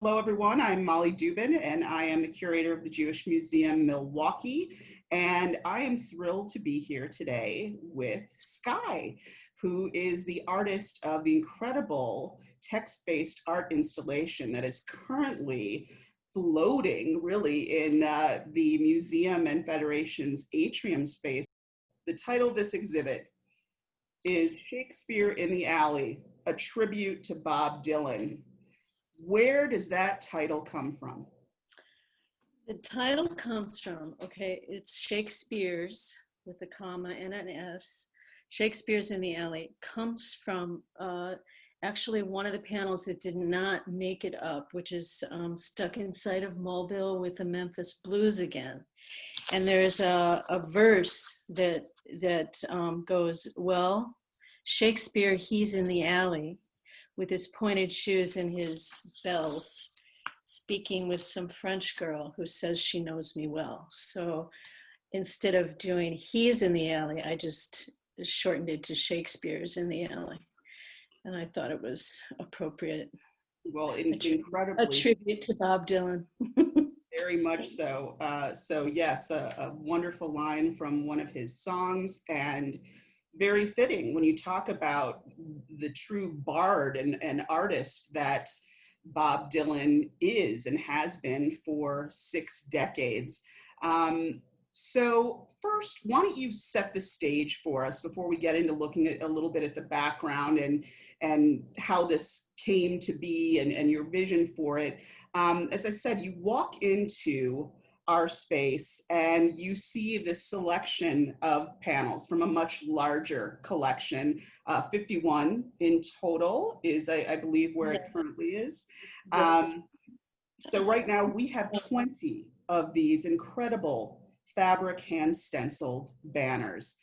Hello, everyone. I'm Molly Dubin, and I am the curator of the Jewish Museum, Milwaukee. And I am thrilled to be here today with Skye, who is the artist of the incredible text-based art installation that is currently floating really in the museum and Federation's atrium space. The title of this exhibit is Shakespeare in the Alley, a tribute to Bob Dylan. Where does that title come from? The title comes from, it's Shakespeares with a comma and an S. Shakespeare's in the Alley comes from actually one of the panels that did not make it up, which is stuck inside of Mobile with the Memphis Blues again. And there's a verse that goes, well, Shakespeare, he's in the alley with his pointed shoes and his bells, speaking with some French girl who says she knows me well. So instead of doing he's in the alley, I just shortened it to Shakespeare's in the alley. And I thought it was appropriate. Well, incredibly. A tribute to Bob Dylan. Very much so. So yes, a wonderful line from one of his songs, and very fitting when you talk about the true bard and artist that Bob Dylan is and has been for 6 decades. So first, why don't you set the stage for us before we get into looking at a little bit at the background and how this came to be and your vision for it. As I said, you walk into our space and you see this selection of panels from a much larger collection. 51 in total is, I believe, where it currently is. Yes. So right now we have 20 of these incredible fabric hand-stenciled banners.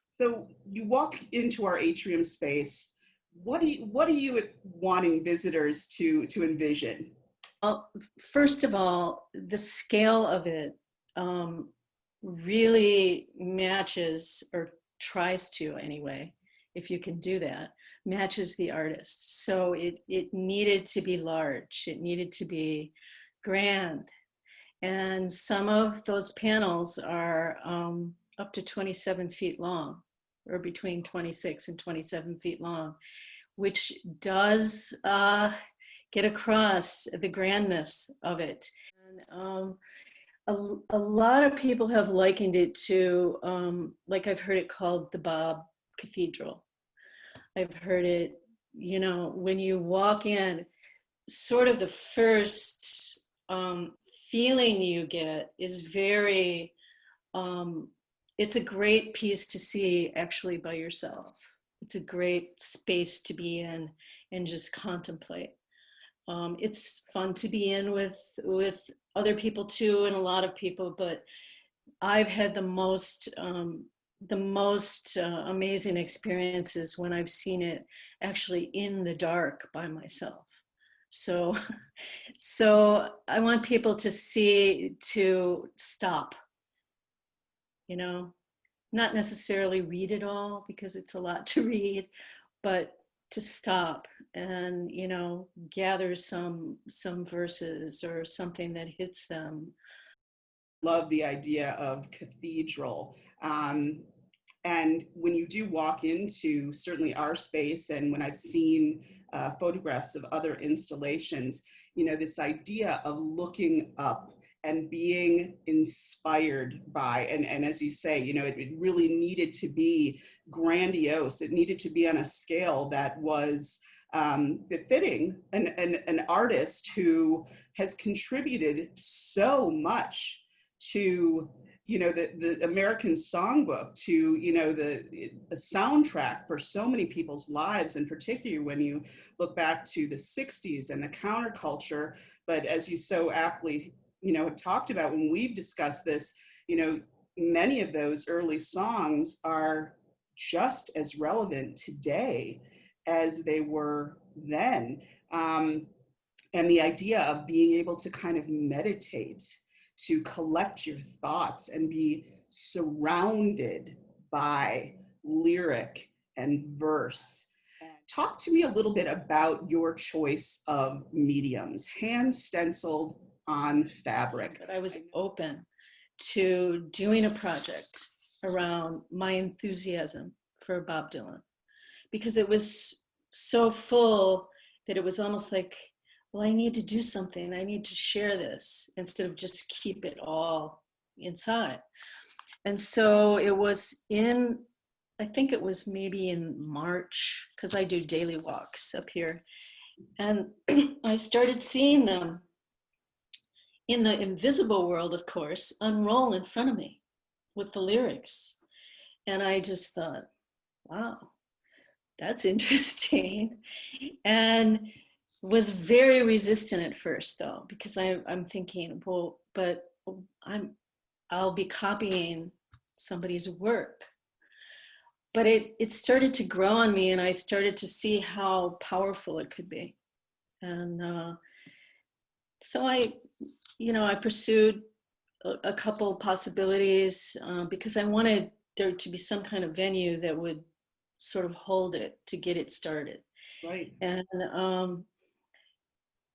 So you walk into our atrium space. What are you wanting visitors to envision? Well, first of all, the scale of it really matches, or tries to anyway, if you can do that, matches the artist. So it needed to be large. It needed to be grand. And some of those panels are up to 27 feet long, or between 26 and 27 feet long, which does get across the grandness of it. And a lot of people have likened it to, like I've heard it called the Bob Cathedral. I've heard it, when you walk in, sort of the first feeling you get is very, it's a great piece to see actually by yourself. It's a great space to be in and just contemplate. It's fun to be in with other people too, and a lot of people, but I've had the most amazing experiences when I've seen it actually in the dark by myself. So I want people to stop, not necessarily read it all because it's a lot to read, but to stop and, gather some verses or something that hits them. Love the idea of cathedral. And when you do walk into certainly our space, and when I've seen photographs of other installations, this idea of looking up and being inspired by, and as you say, it really needed to be grandiose. It needed to be on a scale that was befitting an artist who has contributed so much to the American songbook, to the soundtrack for so many people's lives, and particularly when you look back to the 60s and the counterculture. But as you so aptly have talked about when we've discussed this, many of those early songs are just as relevant today as they were then. And the idea of being able to kind of meditate, to collect your thoughts and be surrounded by lyric and verse, talk to me a little bit about your choice of mediums, hand stenciled on fabric. But I was open to doing a project around my enthusiasm for Bob Dylan, because it was so full that it was almost like, well, I need to do something. I need to share this instead of just keep it all inside. And so it was in, I think it was maybe in March, because I do daily walks up here. And I started seeing them in the invisible world, of course, unroll in front of me with the lyrics. And I just thought, wow, that's interesting. And was very resistant at first, though, because I'm thinking, well, but I'll be copying somebody's work. But it started to grow on me, and I started to see how powerful it could be. And so I pursued a couple possibilities because I wanted there to be some kind of venue that would sort of hold it to get it started. Right. And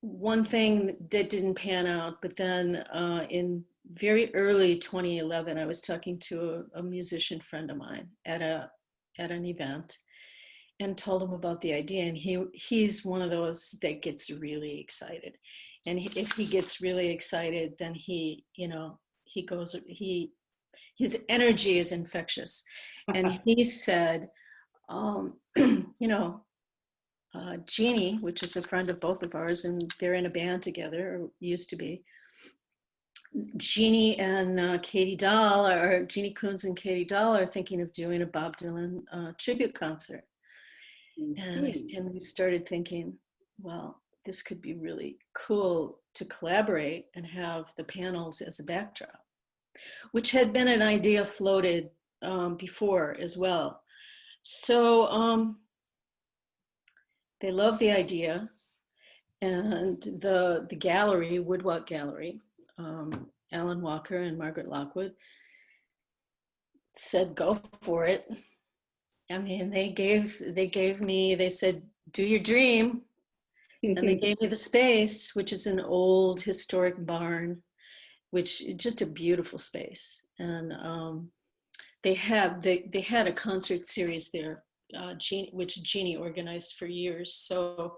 one thing that didn't pan out, but then in very early 2011, I was talking to a musician friend of mine at an event and told him about the idea. And he's one of those that gets really excited. And if he gets really excited, then his energy is infectious. And he said, Jeannie, which is a friend of both of ours, and they're in a band together, or used to be. Jeannie and Katie Dahl, or Jeannie Coons and Katie Dahl, are thinking of doing a Bob Dylan tribute concert. Mm-hmm. And we started thinking, well, this could be really cool to collaborate and have the panels as a backdrop, which had been an idea floated before as well. So they loved the idea, and the gallery, Woodwalk Gallery, Alan Walker and Margaret Lockwood, said, go for it. I mean, they said, do your dream. And they gave me the space, which is an old historic barn, which is just a beautiful space. And they had a concert series there, which Jeannie organized for years. So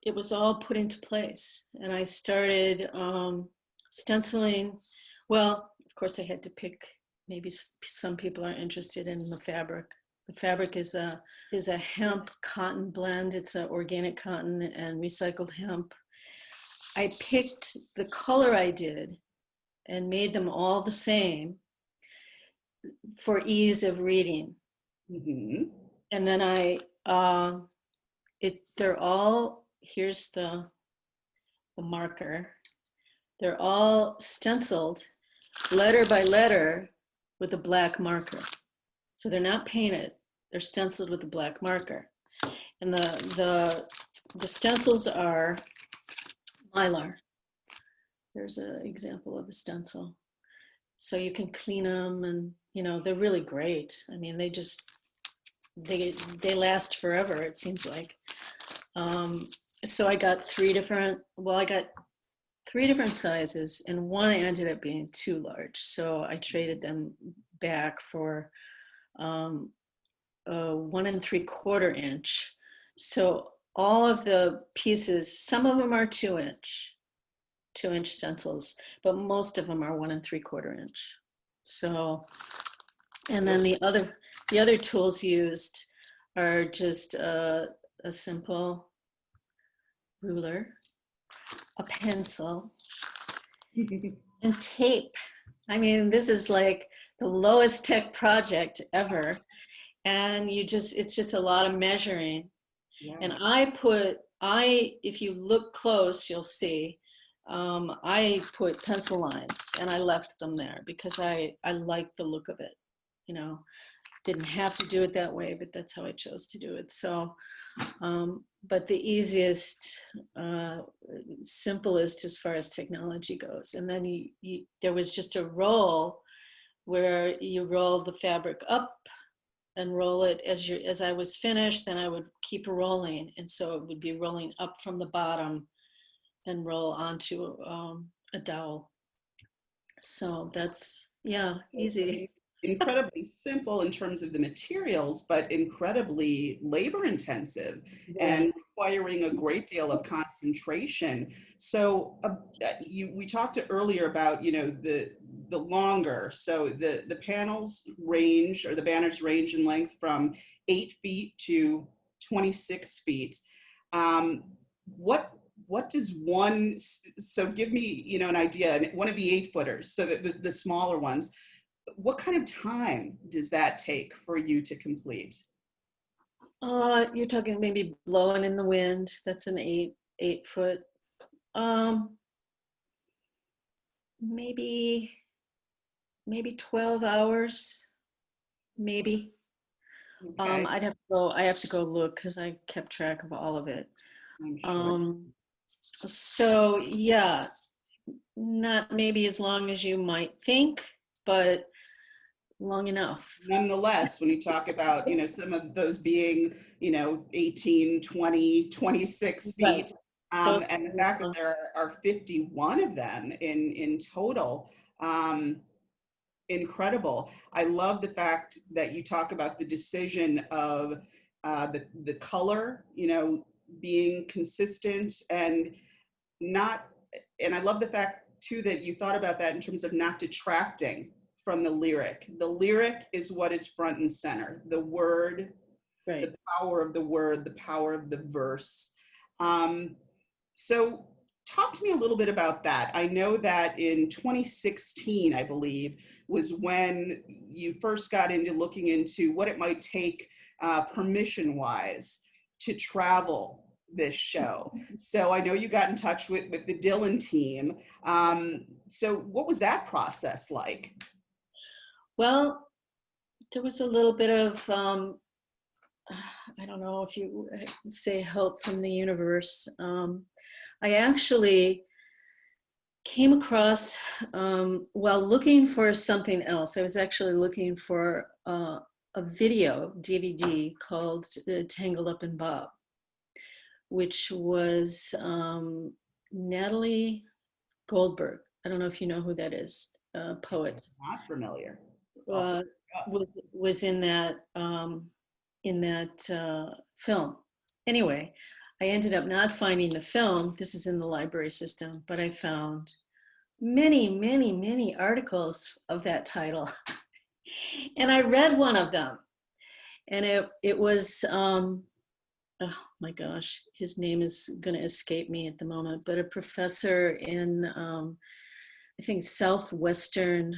it was all put into place. And I started stenciling. Well, of course, I had to pick, maybe some people are interested in the fabric. The fabric is a hemp cotton blend. It's an organic cotton and recycled hemp. I picked the color I did and made them all the same for ease of reading. Mm-hmm. And then they're all, here's the marker. They're all stenciled letter by letter with a black marker. So they're not painted, they're stenciled with a black marker. And the stencils are Mylar. There's an example of the stencil. So you can clean them, and they're really great. I mean, they last forever, it seems like. So I got three different sizes, and one ended up being too large. So I traded them back for 1 3/4 inch. So all of the pieces, some of them are 2-inch stencils, but most of them are 1 3/4 inch. So, and then the other tools used are just a simple ruler, a pencil, and tape. I mean, this is like the lowest tech project ever. And it's just a lot of measuring. Yeah. And if you look close, you'll see, I put pencil lines and I left them there because I like the look of it. Didn't have to do it that way, but that's how I chose to do it. So, but the easiest, simplest as far as technology goes. And then there was just a roll where you roll the fabric up and roll it as I was finished, then I would keep rolling. And so it would be rolling up from the bottom and roll onto a dowel. So that's, yeah, easy. Incredibly simple in terms of the materials, but incredibly labor intensive and requiring a great deal of concentration. So we talked earlier about, you know, the longer, so the panels range, or the banners range in length from 8 feet to 26 feet. What does one, so give me, you know, an idea, one of the 8-footers, so that the smaller ones, what kind of time does that take for you to complete? You're talking maybe blowing in the wind. That's an 8 foot. Maybe 12 hours, maybe. Okay. I have to go look because I kept track of all of it. I'm sure. So yeah, not maybe as long as you might think, but long enough. Nonetheless, when you talk about, you know, some of those being, you know, 18, 20, 26 Right. feet, Those, and the fact that there are 51 of them in total, incredible. I love the fact that you talk about the decision of the color, you know, being consistent and not, and I love the fact too that you thought about that in terms of not detracting from the lyric. The lyric is what is front and center. The word, right. the power of the word, the power of the verse. So talk to me a little bit about that. I know that in 2016, I believe, was when you first got into looking into what it might take permission-wise to travel this show. So I know you got in touch with the Dylan team. So what was that process like? Well, there was a little bit of, I don't know if you say help from the universe. I actually came across, while looking for something else, I was actually looking for a video DVD called Tangled Up in Bob, which was Natalie Goldberg. I don't know if you know who that is, poet. Not familiar. Uh, was in that film. Anyway, I ended up not finding the film. This is in the library system, but I found many, many, many articles of that title. And I read one of them, and it was, oh my gosh, his name is going to escape me at the moment, but a professor in, I think, Southwestern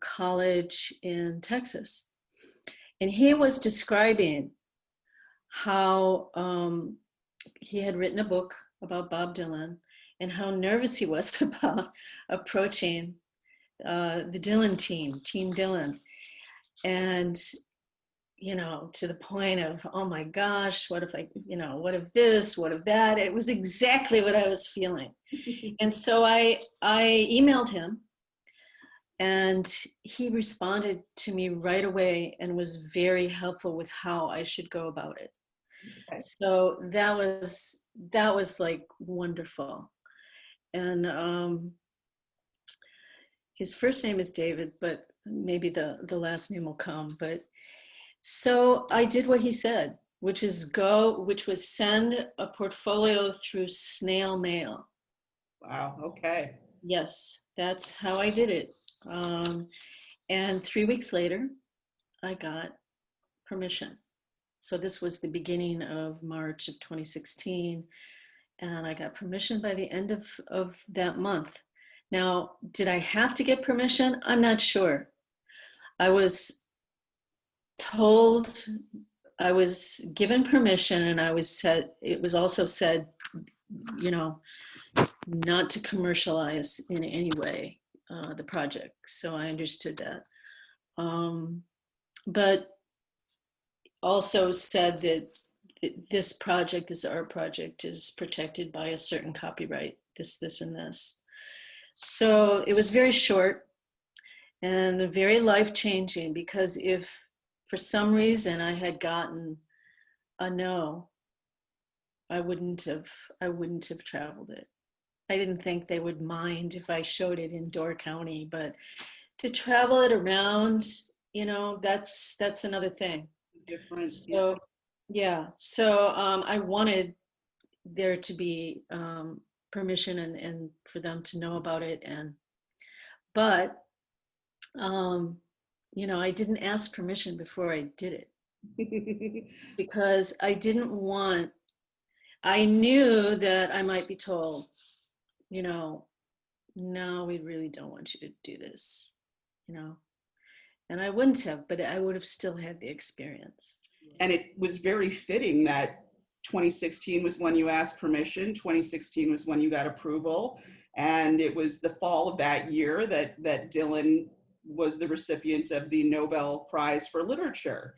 college in Texas. And he was describing how he had written a book about Bob Dylan and how nervous he was about approaching the Dylan team, Team Dylan. And, you know, to the point of, oh my gosh, what if I, you know, what if this, what if that? It was exactly what I was feeling. And so I emailed him, and he responded to me right away and was very helpful with how I should go about it. Okay. So that was like wonderful. And his first name is David, but maybe the last name will come. But so I did what he said, which was send a portfolio through snail mail. Wow, okay. Yes, that's how I did it. And 3 weeks later, I got permission. So this was the beginning of March of 2016. And I got permission by the end of that month. Now, did I have to get permission? I'm not sure. I was told, I was given permission, and it was also said, you know, not to commercialize in any way the project. So I understood that. But also said that this project, this art project, is protected by a certain copyright, this, and this. So it was very short and very life-changing, because if for some reason I had gotten a no, I wouldn't have traveled it. I didn't think they would mind if I showed it in Door County, but to travel it around, that's another thing. Different. So yeah, so I wanted there to be permission and for them to know about it, but I didn't ask permission before I did it because I knew that I might be told, no, we really don't want you to do this, and I wouldn't have, but I would have still had the experience. And it was very fitting that 2016 was when you asked permission, 2016 was when you got approval, and it was the fall of that year that Dylan was the recipient of the Nobel Prize for Literature.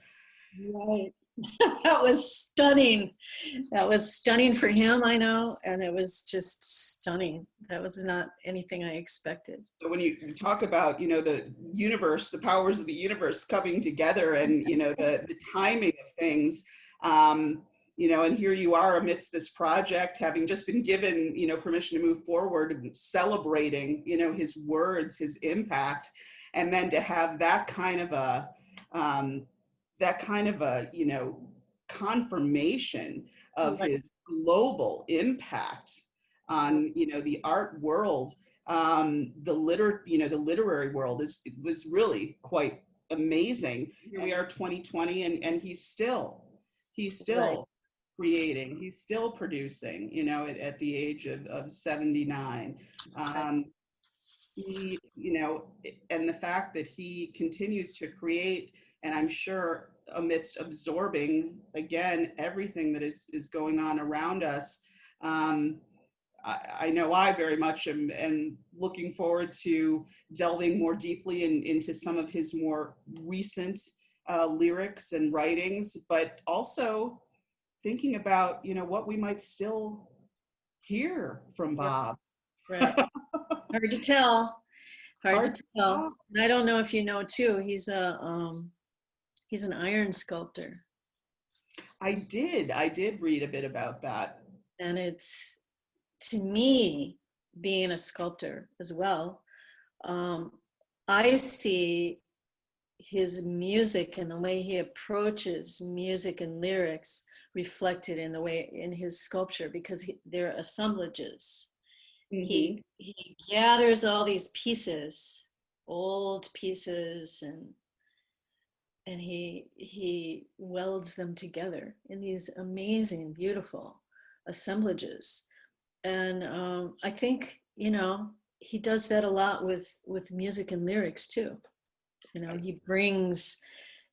Right. That was stunning. That was stunning for him, I know, and it was just stunning. That was not anything I expected. So when you talk about, the universe, the powers of the universe coming together, and the timing of things, and here you are amidst this project, having just been given, permission to move forward, and celebrating, his words, his impact, and then to have that kind of a confirmation of his global impact on, the art world, the literary world was really quite amazing. Here we are, 2020, and he's still right. Creating, he's still producing, at the age of 79. He, and the fact that he continues to create, and I'm sure amidst absorbing, again, everything that is going on around us, I know I very much am looking forward to delving more deeply into some of his more recent lyrics and writings, but also thinking about, what we might still hear from Bob. Right. Hard to tell. Hard to tell. And I don't know if you know too, he's an iron sculptor. I did read a bit about that. And it's, to me, being a sculptor as well, I see his music and the way he approaches music and lyrics reflected in his sculpture, because they're assemblages. Mm-hmm. He gathers all these pieces, old pieces, and he welds them together in these amazing, beautiful assemblages. And I think, he does that a lot with music and lyrics too. He brings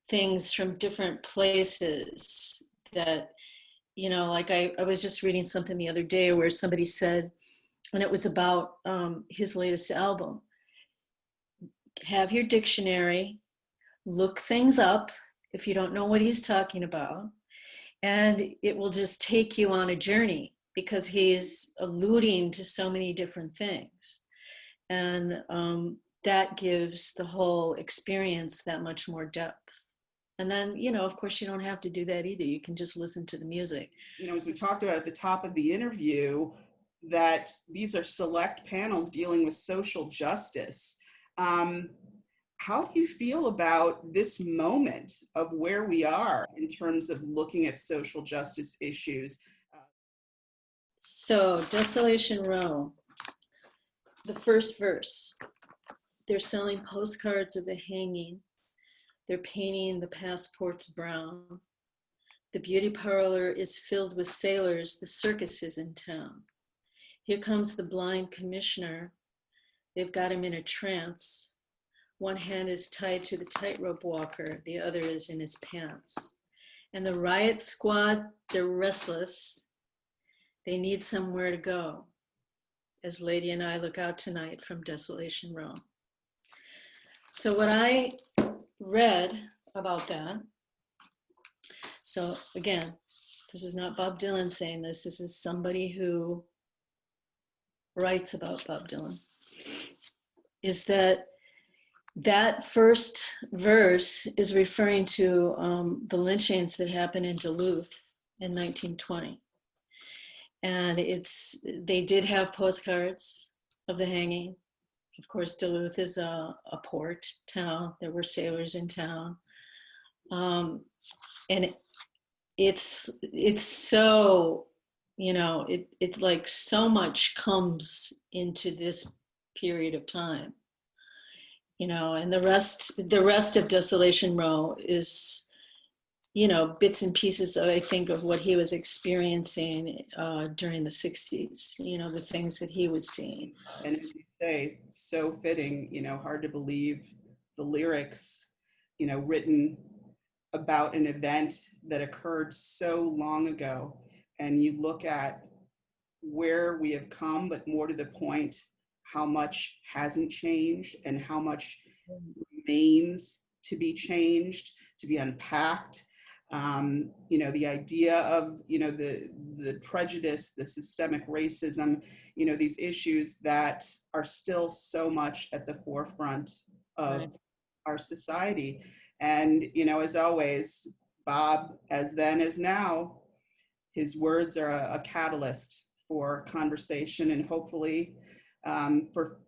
things from different places that, like I was just reading something the other day where somebody said, and it was about his latest album, have your dictionary, look things up if you don't know what he's talking about, and it will just take you on a journey, because he's alluding to so many different things. And that gives the whole experience that much more depth. And then, of course, you don't have to do that either. You can just listen to the music. As we talked about at the top of the interview, that these are select panels dealing with social justice. How do you feel about this moment of where we are in terms of looking at social justice issues? So, Desolation Row, the first verse, they're selling postcards of the hanging. They're painting the passports brown. The beauty parlor is filled with sailors. The circus is in town. Here comes the blind commissioner. They've got him in a trance. One hand is tied to the tightrope walker. The other is in his pants. And the riot squad, they're restless. They need somewhere to go. As Lady and I look out tonight from Desolation Row. So what I read about that, so again, this is not Bob Dylan saying this. This is somebody who writes about Bob Dylan, is that that first verse is referring to the lynchings that happened in Duluth in 1920. And they did have postcards of the hanging. Of course, Duluth is a port town. There were sailors in town. And it's so, it's like so much comes into this period of time, and the rest of Desolation Row is, bits and pieces of, I think, of what he was experiencing during the 60s, the things that he was seeing. And as you say, so fitting, hard to believe the lyrics, written about an event that occurred so long ago. And you look at where we have come, but more to the point, how much hasn't changed and how much remains to be changed, to be unpacked. The idea of, the prejudice, the systemic racism, these issues that are still so much at the forefront of Right. our society. And, as always, Bob, as then as now, his words are a catalyst for conversation and hopefully for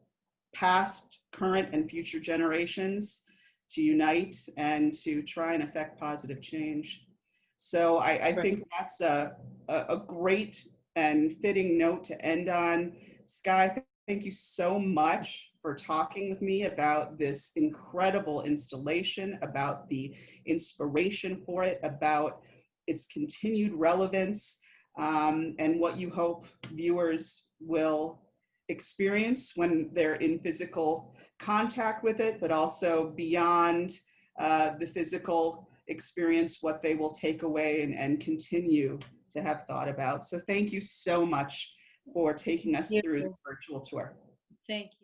past, current, and future generations to unite and to try and affect positive change. So I think that's a great and fitting note to end on. Skye, thank you so much for talking with me about this incredible installation, about the inspiration for it, about its continued relevance, and what you hope viewers will experience when they're in physical contact with it, but also beyond the physical experience, what they will take away and continue to have thought about. So thank you so much for taking us through this virtual tour. Thank you.